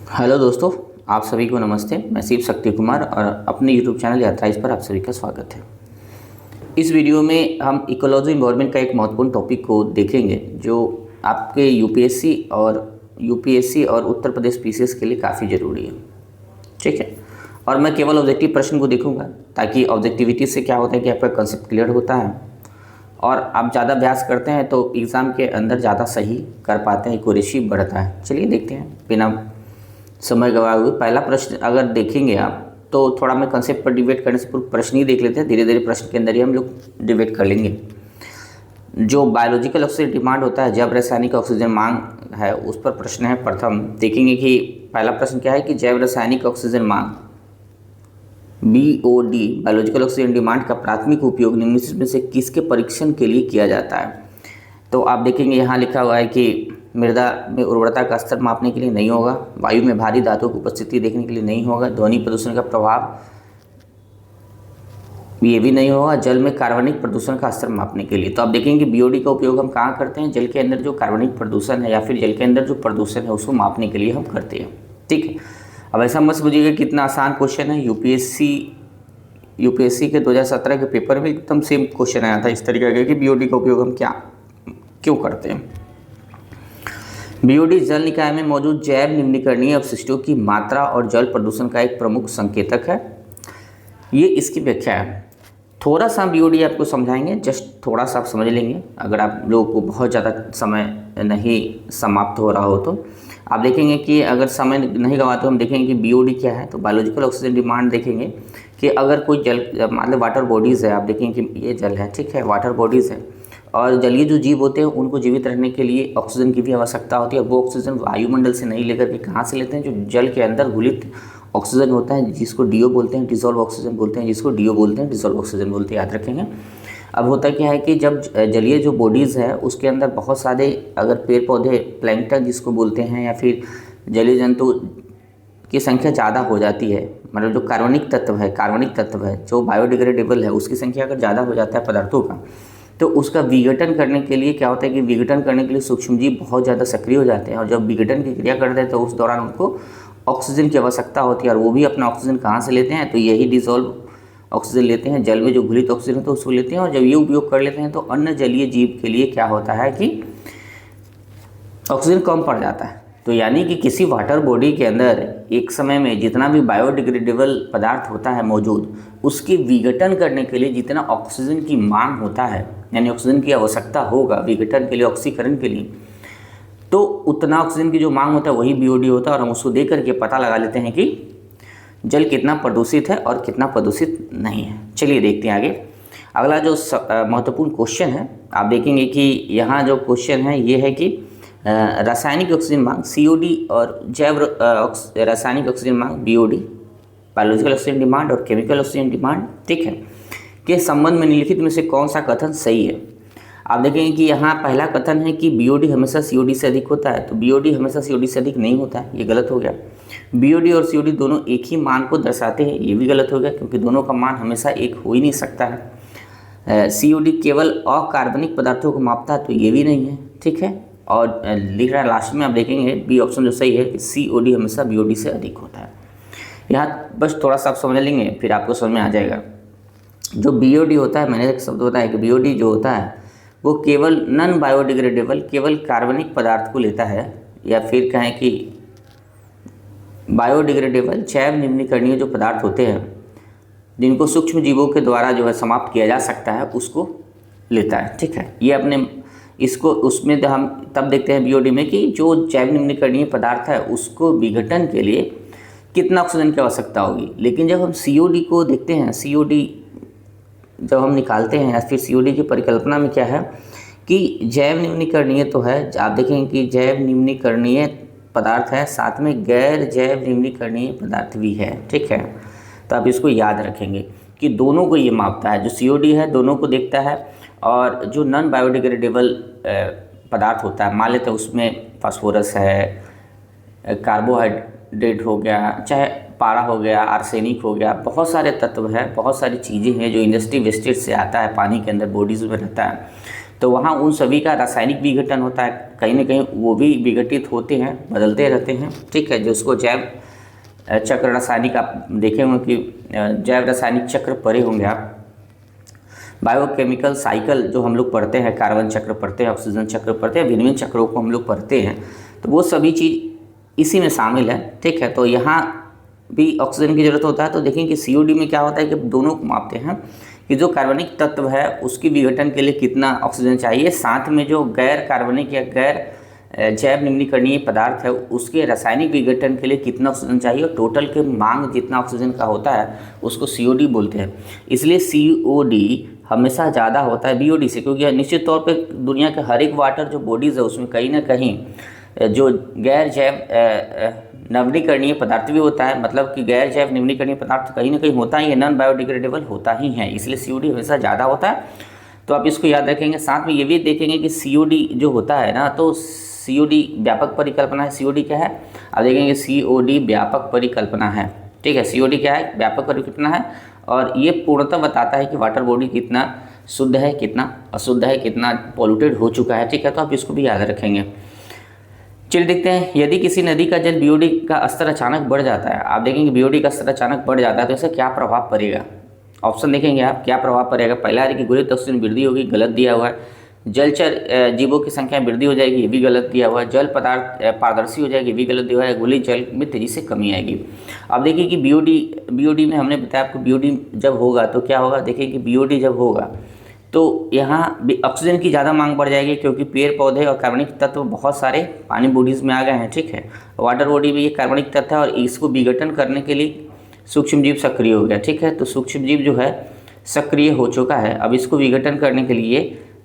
Hello दोस्तों, आप सभी को नमस्ते। मैं शिव शक्ति कुमार और अपने यूट्यूब चैनल यात्रा इस पर आप सभी का स्वागत है। इस वीडियो में हम इकोलॉजी इन्वायरमेंट का एक महत्वपूर्ण टॉपिक को देखेंगे जो आपके यूपीएससी और उत्तर प्रदेश पीसीएस के लिए काफ़ी ज़रूरी है। ठीक है, और मैं केवल ऑब्जेक्टिव प्रश्न को देखूंगा ताकि ऑब्जेक्टिविटी से क्या होता है कि आपका कंसेप्ट क्लियर होता है और आप ज़्यादा अभ्यास करते हैं तो एग्ज़ाम के अंदर ज़्यादा सही कर पाते हैं, एक्यूरेसी बढ़ता है। चलिए देखते हैं बिना समय गवाए हुए। पहला प्रश्न अगर देखेंगे आप तो थोड़ा मैं कंसेप्ट पर डिबेट करने से पूरा प्रश्न ही देख लेते हैं, धीरे धीरे प्रश्न के अंदर ही हम लोग डिबेट कर लेंगे। जो बायोलॉजिकल ऑक्सीजन डिमांड होता है, जैव रासायनिक ऑक्सीजन मांग है, उस पर प्रश्न है। प्रथम देखेंगे कि पहला प्रश्न क्या है कि जैव रासायनिक ऑक्सीजन मांग बीओडी बायोलॉजिकल ऑक्सीजन डिमांड का प्राथमिक उपयोग निम्नलिखित में से किसके परीक्षण के लिए किया जाता है। तो आप देखेंगे यहाँ लिखा हुआ है कि मृदा में उर्वरता का स्तर मापने के लिए नहीं होगा, वायु में भारी धातुओं की उपस्थिति देखने के लिए नहीं होगा, ध्वनि प्रदूषण का प्रभाव ये भी नहीं होगा, जल में कार्बनिक प्रदूषण का स्तर मापने के लिए। तो आप देखेंगे कि बीओडी का उपयोग हम कहाँ करते हैं, जल के अंदर जो कार्बनिक प्रदूषण है या फिर जल के अंदर जो प्रदूषण है उसको मापने के लिए हम करते हैं। ठीक है, अब ऐसा मत समझिएगा कितना आसान क्वेश्चन है। यूपीएससी के 2017 के पेपर में एकदम सेम क्वेश्चन आया था इस तरीके का कि बीओडी का उपयोग हम क्यों करते हैं। बीओडी जल निकाय में मौजूद जैव निम्नीकरणीय अवशिष्टों की मात्रा और जल प्रदूषण का एक प्रमुख संकेतक है। ये इसकी व्याख्या है। थोड़ा सा बीओडी आपको समझाएंगे, जस्ट थोड़ा सा आप समझ लेंगे। अगर आप लोगों को बहुत ज़्यादा समय नहीं समाप्त हो रहा हो तो आप देखेंगे कि अगर समय नहीं गवा तो हम देखेंगे कि बीओडी क्या है। तो बायोलॉजिकल ऑक्सीजन डिमांड देखेंगे कि अगर कोई जल मतलब वाटर बॉडीज़ है, आप देखेंगे कि ये जल है, ठीक है, वाटर बॉडीज़ है और जलीय जो जीव होते हैं उनको जीवित रहने के लिए ऑक्सीजन की भी आवश्यकता होती है। वो ऑक्सीजन वायुमंडल से नहीं लेकर के कहाँ से लेते हैं, जो जल के अंदर घुलित ऑक्सीजन होता है जिसको डीओ बोलते हैं, डिजोल्व ऑक्सीजन बोलते हैं, जिसको डीओ बोलते हैं, डिजोल्व ऑक्सीजन बोलते हैं, याद रखेंगे। अब होता क्या है कि जब जलीय जो बॉडीज़ है उसके अंदर बहुत सारे अगर पेड़ पौधे प्लैंकटन जिसको बोलते हैं या फिर जलीय जंतु की संख्या ज़्यादा हो जाती है, मतलब जो कार्बनिक तत्व है जो बायोडिग्रेडेबल है उसकी संख्या अगर ज़्यादा हो जाता है पदार्थों का, तो उसका विघटन करने के लिए क्या होता है कि विघटन करने के लिए सूक्ष्मजीव बहुत ज़्यादा सक्रिय हो जाते हैं और जब विघटन की क्रिया करते हैं तो उस दौरान उनको ऑक्सीजन की आवश्यकता होती है और वो भी अपना ऑक्सीजन कहाँ से लेते हैं, तो यही डिजोल्व ऑक्सीजन लेते हैं, जल में जो घुलित ऑक्सीजन होता है उसको लेते हैं। और जब ये उपयोग कर लेते हैं तो अन्य जलीय जीव के लिए क्या होता है कि ऑक्सीजन कम पड़ जाता है। तो यानी कि किसी वाटर बॉडी के अंदर एक समय में जितना भी बायोडिग्रेडेबल पदार्थ होता है मौजूद, उसके विघटन करने के लिए जितना ऑक्सीजन की मांग होता है, यानी ऑक्सीजन की आवश्यकता होगा विघटन के लिए, ऑक्सीकरण के लिए, तो उतना ऑक्सीजन की जो मांग होता है वही बीओडी होता है और हम उसको देख करके पता लगा लेते हैं कि जल कितना प्रदूषित है और कितना प्रदूषित नहीं है। चलिए देखते हैं आगे। अगला जो महत्वपूर्ण क्वेश्चन है, आप देखेंगे कि यहाँ जो क्वेश्चन है ये है कि रासायनिक ऑक्सीजन मांग सीओडी और जैव रासायनिक ऑक्सीजन मांग बीओडी बायोलॉजिकल ऑक्सीजन डिमांड और केमिकल ऑक्सीजन डिमांड, ठीक है, के संबंध में निम्नलिखित में से कौन सा कथन सही है। आप देखेंगे कि यहाँ पहला कथन है कि बीओडी हमेशा सीओडी से अधिक होता है, तो बीओडी हमेशा सीओडी से अधिक नहीं होता है, ये गलत हो गया। बीओडी और सीओडी दोनों एक ही मान को दर्शाते हैं, ये भी गलत हो गया क्योंकि दोनों का मान हमेशा एक हो ही नहीं सकता है। सीओडी केवल अकार्बनिक पदार्थों को मापता है, तो ये भी नहीं है, ठीक है। और लिख रहा है लास्ट में, आप देखेंगे बी ऑप्शन जो सही है कि सीओडी हमेशा बीओडी से अधिक होता है। यहाँ बस थोड़ा सा आप समझ लेंगे फिर आपको समझ में आ जाएगा। जो बीओडी होता है, मैंने एक शब्द बताया कि बीओडी जो होता है वो केवल नॉन बायोडिग्रेडेबल केवल कार्बनिक पदार्थ को लेता है, या फिर कहें कि बायोडिग्रेडेबल जैव निम्नीकरणीय जो पदार्थ होते हैं जिनको सूक्ष्म जीवों के द्वारा जो है समाप्त किया जा सकता है उसको लेता है, ठीक है। ये अपने इसको उसमें हम तब देखते हैं बीओडी में कि जो जैव निम्नीकरणीय पदार्थ है उसको विघटन के लिए कितना ऑक्सीजन की आवश्यकता होगी। लेकिन जब हम सीओडी को देखते हैं, सीओडी जब हम निकालते हैं या फिर सीओडी की परिकल्पना में क्या है कि जैव निम्नीकरणीय तो है, आप देखेंगे कि जैव निम्नीकरणीय पदार्थ है, साथ में गैर जैव निम्नीकरणीय पदार्थ भी है, ठीक है। तो आप इसको याद रखेंगे कि दोनों को ये मापता है, जो सीओडी है दोनों को देखता है और जो नॉन बायोडिग्रेडेबल पदार्थ होता है, मान लेते हैं उसमें फास्फोरस है, कार्बोहाइड्रेट हो गया, चाहे पारा हो गया, आर्सेनिक हो गया, बहुत सारे तत्व हैं, बहुत सारी चीज़ें हैं जो इंडस्ट्री वेस्टेज से आता है, पानी के अंदर बॉडीज़ में रहता है, तो वहाँ उन सभी का रासायनिक विघटन होता है, कहीं ना कहीं वो भी विघटित होते हैं, बदलते रहते हैं, ठीक है। जिसको जैव चक्र रासायनिक आप देखे होंगे कि जैव रासायनिक चक्र पढ़े होंगे आप, बायोकेमिकल साइकिल जो हम लोग पढ़ते हैं, कार्बन चक्र पढ़ते हैं, ऑक्सीजन चक्र पढ़ते हैं, भिन्न चक्रों को हम लोग पढ़ते हैं, तो वो सभी चीज़ इसी में शामिल है, ठीक है। तो यहाँ भी ऑक्सीजन की ज़रूरत होता है। तो देखें कि सीओडी में क्या होता है कि दोनों को मापते हैं कि जो कार्बनिक तत्व है उसकी विघटन के लिए कितना ऑक्सीजन चाहिए, साथ में जो गैर कार्बनिक या गैर जैव निम्नीकरणीय पदार्थ है उसके रासायनिक विघटन के लिए कितना ऑक्सीजन चाहिए, और टोटल के मांग जितना ऑक्सीजन का होता है उसको सीओडी बोलते हैं। इसलिए सीओडी हमेशा ज़्यादा होता है बीओडी से, क्योंकि निश्चित तौर पे दुनिया के हर एक वाटर जो बॉडीज़ है उसमें कहीं ना कहीं जो गैर जैव नवीनीकरणीय पदार्थ भी होता है, मतलब कि गैर जैव निम्नीकरणीय पदार्थ कहीं ना कहीं होता ही है, नॉन बायोडिग्रेडेबल होता ही है, इसलिए सीओडी हमेशा ज़्यादा होता है। तो आप इसको याद रखेंगे। साथ में ये भी देखेंगे कि सीओडी जो होता है ना, तो सीओडी व्यापक परिकल्पना है। सीओडी क्या है, आप देखेंगे सीओडी व्यापक परिकल्पना है, ठीक है। सीओडी क्या है, व्यापक परिकल्पना है, और ये पूर्णतः बताता है कि वाटर बॉडी कितना शुद्ध है, कितना अशुद्ध है, कितना पॉल्यूटेड हो चुका है, ठीक है। तो आप इसको भी याद रखेंगे। चलिए देखते हैं, यदि किसी नदी का जल बीओडी का स्तर अचानक बढ़ जाता है, आप देखेंगे बीओडी का स्तर अचानक बढ़ जाता है तो इससे क्या प्रभाव पड़ेगा। ऑप्शन देखेंगे आप, क्या प्रभाव पड़ेगा। पहला है कि गुरुत्व ऑक्सीजन वृद्धि होगी, गलत दिया हुआ है। जलचर जीवों की संख्या में वृद्धि हो जाएगी, ये भी गलत दिया हुआ है। जल पदार्थ पारदर्शी हो जाएगी, ये भी गलत दिया हुआ है। घुली जल में तेजी से कमी आएगी। अब देखिए कि बीओडी में हमने बताया आपको, बीओडी जब होगा तो क्या होगा। देखिए कि बीओडी जब होगा तो यहाँ ऑक्सीजन की ज़्यादा मांग बढ़ जाएगी, क्योंकि पेड़ पौधे और कार्बनिक तत्व बहुत सारे पानी बॉडीज़ में आ गए हैं, ठीक है। वाटर बॉडी में ये कार्बनिक तत्व है, और इसको विघटन करने के लिए सूक्ष्म जीव सक्रिय हो गया, ठीक है। तो सूक्ष्म जीव जो है सक्रिय हो चुका है। अब इसको विघटन करने के लिए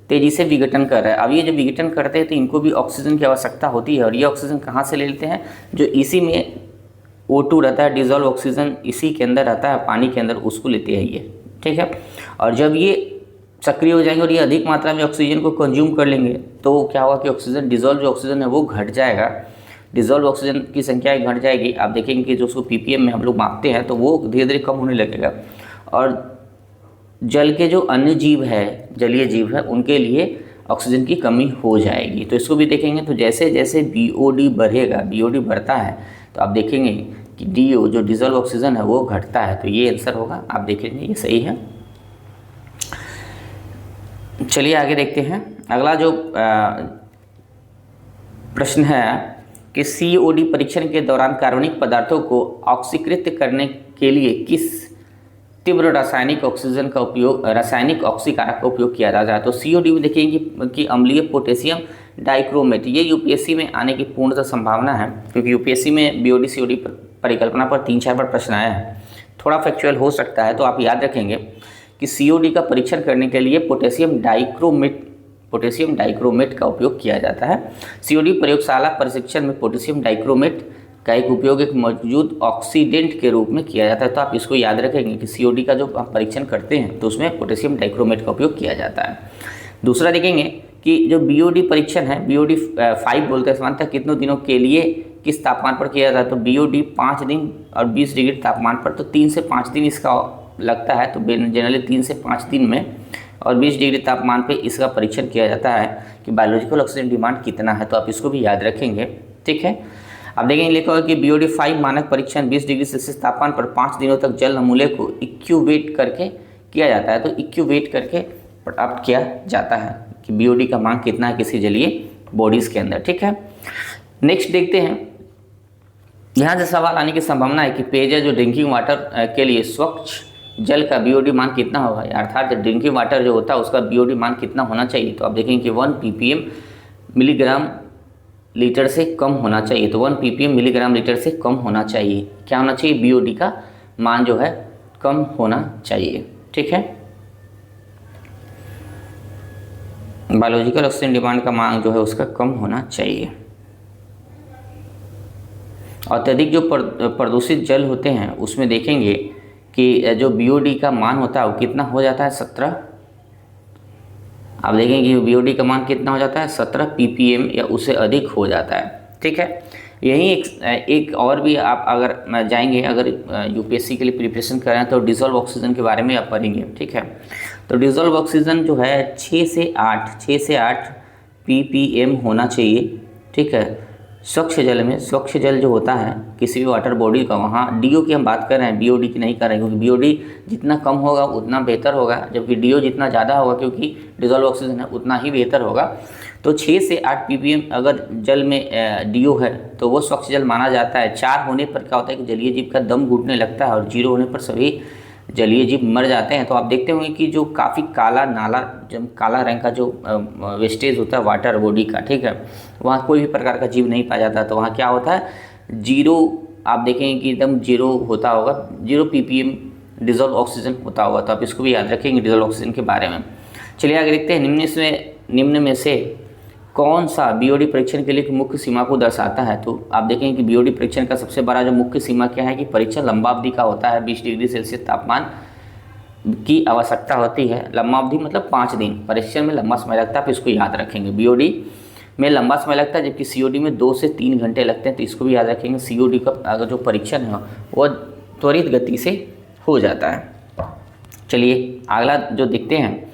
तेज़ी से विघटन कर रहा है। अब ये जब विघटन करते हैं तो इनको भी ऑक्सीजन की आवश्यकता होती है, और ये ऑक्सीजन कहाँ से ले लेते हैं, जो इसी में O2 रहता है, डिजॉल्व ऑक्सीजन इसी के अंदर रहता है, पानी के अंदर, उसको लेते हैं ये, ठीक है। और जब ये सक्रिय हो जाएंगे और ये अधिक मात्रा में ऑक्सीजन को कंज्यूम कर लेंगे तो क्या होगा कि ऑक्सीजन डिजॉल्व जो ऑक्सीजन है वो घट जाएगा, डिजॉल्व ऑक्सीजन की संख्या घट जाएगी। आप देखेंगे कि जो उसको पीपीएम में हम लोग मापते हैं तो वो धीरे धीरे कम होने लगेगा, और जल के जो अन्य जीव है, जलीय जीव है, उनके लिए ऑक्सीजन की कमी हो जाएगी। तो इसको भी देखेंगे। तो जैसे जैसे बीओडी बढ़ेगा, बीओडी बढ़ता है तो आप देखेंगे कि डीओ जो डिजॉल्व ऑक्सीजन है वो घटता है। तो ये आंसर होगा, आप देखेंगे ये सही है। चलिए आगे देखते हैं। अगला जो प्रश्न है कि सीओडी परीक्षण के दौरान कार्बनिक पदार्थों को ऑक्सीकृत करने के लिए किस तीव्र रासायनिक ऑक्सीजन का उपयोग, रासायनिक ऑक्सीकारक का उपयोग किया जाता है। तो सीओडी में देखिए कि अम्लीय पोटेशियम डाइक्रोमेट, ये यूपीएससी में आने की पूर्णतः संभावना है, क्योंकि यूपीएससी में बीओडी सीओडी परिकल्पना पर 3-4 बार प्रश्न आया है। थोड़ा फैक्चुअल हो सकता है, तो आप याद रखेंगे कि सीओडी का परीक्षण करने के लिए पोटेशियम डाइक्रोमेट का उपयोग किया जाता है। सीओडी प्रयोगशाला परीक्षण में पोटेशियम डाइक्रोमेट का एक उपयोग एक मौजूद ऑक्सीडेंट के रूप में किया जाता है। तो आप इसको याद रखेंगे कि सीओडी का जो आप परीक्षण करते हैं तो उसमें पोटेशियम डाइक्रोमेट का उपयोग किया जाता है। दूसरा देखेंगे कि जो बीओडी परीक्षण है, बीओडी 5 बोलते हैं, सामान्यतः कितने दिनों के लिए किस तापमान पर किया जाता है। तो बीओडी 5 दिन और 20 डिग्री तापमान पर, तो 3 से 5 दिन इसका लगता है। तो जनरली 3 से 5 दिन में और 20 डिग्री तापमान पे इसका परीक्षण किया जाता है कि बायोलॉजिकल ऑक्सीजन डिमांड कितना है। तो आप इसको भी याद रखेंगे, ठीक है। अब देखेंगे लिखा है कि बीओडी 5 मानक परीक्षण 20 डिग्री सेल्सियस तापमान पर 5 दिनों तक जल नमूने को इक्यूवेट करके किया जाता है। तो इक्यूवेट करके प्राप्त किया जाता है कि बीओडी का मांग कितना है किसी जलीय बॉडीज़ के अंदर, ठीक है। नेक्स्ट देखते हैं, यहाँ से सवाल आने की संभावना है कि पेयजल जो ड्रिंकिंग वाटर के लिए स्वच्छ जल का बीओडी मान कितना होगा, अर्थात ड्रिंकिंग वाटर जो होता है उसका बीओडी मान कितना होना चाहिए। तो आप देखेंगे कि 1 ppm मिलीग्राम लीटर से कम होना चाहिए। तो 1 ppm मिलीग्राम लीटर से कम होना चाहिए। क्या होना चाहिए, बीओडी का मान जो है कम होना चाहिए, ठीक है। बायोलॉजिकल ऑक्सीजन डिमांड का मांग जो है उसका कम होना चाहिए। अत्यधिक जो प्रदूषित जल होते हैं उसमें देखेंगे कि जो बीओडी का मान होता है वो कितना हो जाता है, 17। आप देखेंगे कि बीओडी का मान कितना हो जाता है, 17 ppm या उससे अधिक हो जाता है, ठीक है। यही एक और भी आप अगर जाएंगे, अगर यूपीएससी के लिए प्रिपरेशन कर रहे हैं तो डिजॉल्व ऑक्सीजन के बारे में आप पढ़ेंगे, ठीक है। तो डिजोल्व ऑक्सीजन जो है 6 से 8 ppm होना चाहिए, ठीक है। स्वच्छ जल में, स्वच्छ जल जो होता है किसी भी वाटर बॉडी का, वहाँ डीओ की हम बात कर रहे हैं, बीओडी की नहीं कर रहे हैं, क्योंकि बीओडी जितना कम होगा उतना बेहतर होगा, जबकि डीओ जितना ज़्यादा होगा क्योंकि डिजोल्व ऑक्सीजन है उतना ही बेहतर होगा। तो 6 से 8 ppm अगर जल में डीओ है तो वो स्वच्छ जल माना जाता है। 4 होने पर क्या होता है कि जलीय जीव का दम घुटने लगता है, और 0 होने पर सभी जलीय जीव मर जाते हैं। तो आप देखते होंगे कि जो काफ़ी काला नाला, जब काला रंग का जो वेस्टेज होता है वाटर बॉडी का, ठीक है, वहाँ कोई भी प्रकार का जीव नहीं पाया जाता। तो वहाँ क्या होता है, 0, आप देखेंगे कि एकदम 0 होता होगा, 0 ppm डिजोल्व ऑक्सीजन होता होगा। तो आप इसको भी याद रखेंगे डिजोल्व ऑक्सीजन के बारे में। चलिए आगे देखते हैं, निम्न में से कौन सा बीओडी परीक्षण के लिए मुख्य सीमा को दर्शाता है। तो आप देखेंगे कि बीओडी परीक्षण का सबसे बड़ा जो मुख्य सीमा क्या है कि परीक्षण लंबा अवधि का होता है, 20 डिग्री सेल्सियस तापमान की आवश्यकता होती है। लंबा अवधि मतलब 5 दिन, परीक्षण में लंबा समय लगता है, आप इसको याद रखेंगे। बीओडी में लंबा समय लगता है, जबकि सीओडी में 2 से 3 घंटे लगते हैं, तो इसको भी याद रखेंगे। सीओडी का अगर जो परीक्षण है वो त्वरित गति से हो जाता है। चलिए अगला जो देखते हैं,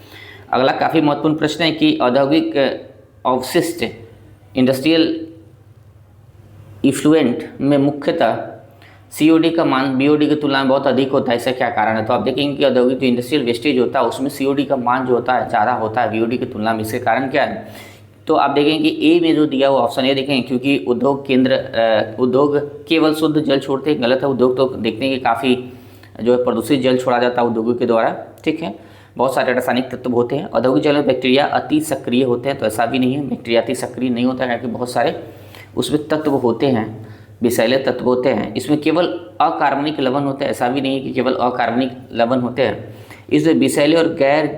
अगला काफ़ी महत्वपूर्ण प्रश्न है कि औद्योगिक अवशिष्ट इंडस्ट्रियल इफ्लुएंट में मुख्यतः सीओडी का मान बीओडी की तुलना में बहुत अधिक होता है, इसका क्या कारण है। तो आप देखेंगे कि औद्योगिक जो इंडस्ट्रियल वेस्टेज होता है उसमें सीओडी का मान जो होता है ज़्यादा होता है बीओडी की तुलना में। इसके कारण क्या है, तो आप देखेंगे कि ए में जो दिया हुआ ऑप्शन ए देखेंगे, क्योंकि उद्योग केवल शुद्ध जल छोड़ते हैं, गलत है। उद्योग तो देखते हैं कि काफ़ी जो है प्रदूषित जल छोड़ा जाता है उद्योगों के द्वारा, ठीक है। बहुत सारे रासायनिक तत्व होते हैं। औद्योगिक जल में बैक्टीरिया अति सक्रिय होते हैं, तो ऐसा भी नहीं है बैक्टीरिया अति सक्रिय नहीं होता है, क्योंकि बहुत सारे उसमें तत्व होते हैं, विषैले तत्व होते हैं। इसमें केवल अकार्बनिक लवण होते हैं, ऐसा भी नहीं है कि केवल अकार्बनिक लवण होते हैं। इसमें विषैले और गैर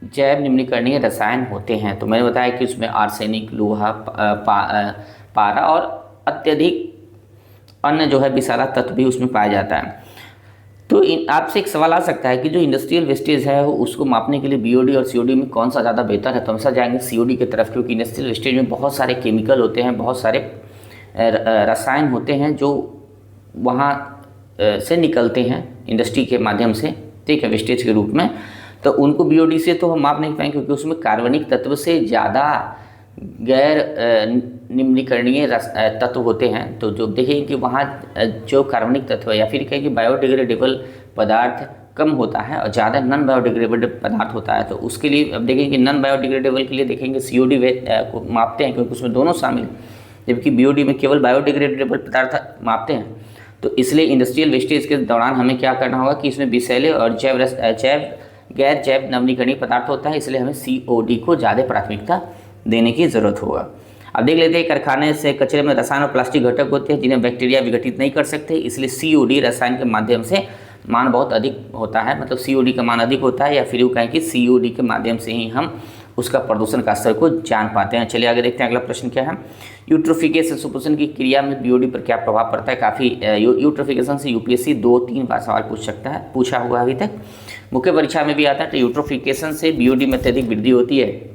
जैव निम्नीकरणीय रसायन होते हैं। तो मैंने बताया कि उसमें आर्सेनिक, लोहा, पारा और अत्यधिक अन्य जो है विषैला तत्व भी उसमें पाया जाता है। तो आपसे एक सवाल आ सकता है कि जो इंडस्ट्रियल वेस्टेज है उसको मापने के लिए बीओडी और सीओडी में कौन सा ज़्यादा बेहतर है। तो हमेशा जाएंगे सीओडी की तरफ, क्योंकि इंडस्ट्रियल वेस्टेज में बहुत सारे केमिकल होते हैं, बहुत सारे रसायन होते हैं जो वहाँ से निकलते हैं इंडस्ट्री के माध्यम से, ठीक है, वेस्टेज के रूप में। तो उनको बीओडी से तो हम माप नहीं पाएंगे, क्योंकि उसमें कार्बनिक तत्व से ज़्यादा गैर निम्नीकरणीय तत्व होते हैं। तो जो देखें कि वहाँ जो कार्बनिक तत्व है या फिर कहें कि बायोडिग्रेडेबल पदार्थ कम होता है और ज़्यादा नॉन बायोडिग्रेडेबल पदार्थ होता है। तो उसके लिए अब देखेंगे कि नॉन बायोडिग्रेडेबल के लिए देखेंगे सीओडी को मापते हैं, क्योंकि उसमें दोनों शामिल, जबकि बीओडी में केवल बायोडिग्रेडेबल पदार्थ मापते हैं। तो इसलिए इंडस्ट्रियल वेस्टेज के दौरान हमें क्या करना होगा कि इसमें विषैले और गैर जैव नवीकरणीय पदार्थ होता है, इसलिए हमें सीओडी को ज़्यादा प्राथमिकता देने की ज़रूरत होगा। अब देख लेते हैं, कारखाने से कचरे में रसायन और प्लास्टिक घटक होते हैं जिन्हें बैक्टीरिया विघटित नहीं कर सकते, इसलिए सीओडी रसायन के माध्यम से मान बहुत अधिक होता है, मतलब सीओडी का मान अधिक होता है, या फिर वो कहें कि सीओडी के माध्यम से ही हम उसका प्रदूषण का स्तर को जान पाते हैं। चलिए आगे देखते हैं, अगला प्रश्न क्या है, यूट्रोफिकेशन सुपोषण की क्रिया में बीओडी पर क्या प्रभाव पड़ता है। काफ़ी यूट्रोफिकेशन से यूपीएससी 2-3 बार सवाल पूछ सकता है, पूछा हुआ अभी तक, मुख्य परीक्षा में भी आता है। तो यूट्रोफिकेशन से बीओडी में अत्यधिक वृद्धि होती है।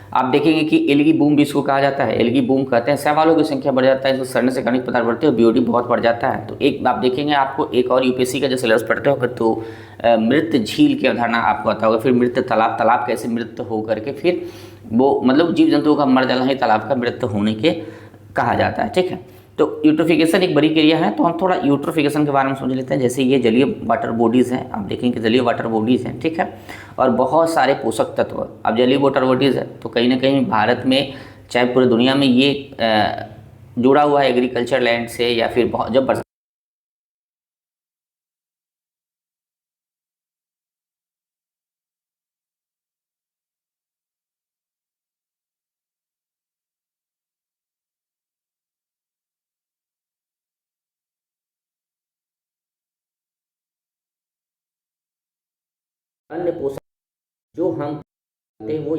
आप देखेंगे कि एल्गी बूम भी इसको कहा जाता है, एल्गी बूम कहते हैं, शैवालों की संख्या बढ़ जाता है, इसको सड़ने से खनिज पदार्थ बढ़ते हैं और बीओडी बहुत बढ़ जाता है। तो एक आप देखेंगे, आपको एक और यूपीएससी का जो सिलेबस पढ़ते होगा तो मृत झील की अवधारणा आपको आता होगा, फिर मृत तालाब, तालाब कैसे मृत हो करके फिर वो मतलब जीव जंतुओं का मर जाना ही तालाब का मृत होने के कहा जाता है, ठीक है। तो यूट्रोफिकेशन एक बड़ी क्रिया है, तो हम थोड़ा यूट्रोफिकेशन के बारे में समझ लेते हैं। जैसे ये जलीय वाटर बॉडीज़ हैं, आप देखेंगे कि जलीय वाटर बॉडीज़ हैं, ठीक है, और बहुत सारे पोषक तत्व। अब जलीय वाटर बॉडीज़ है तो कहीं ना कहीं भारत में चाहे पूरी दुनिया में ये जुड़ा हुआ है एग्रीकल्चर लैंड से, या फिर बहुत जब अन्य पोषक जो हम खाते हैं वो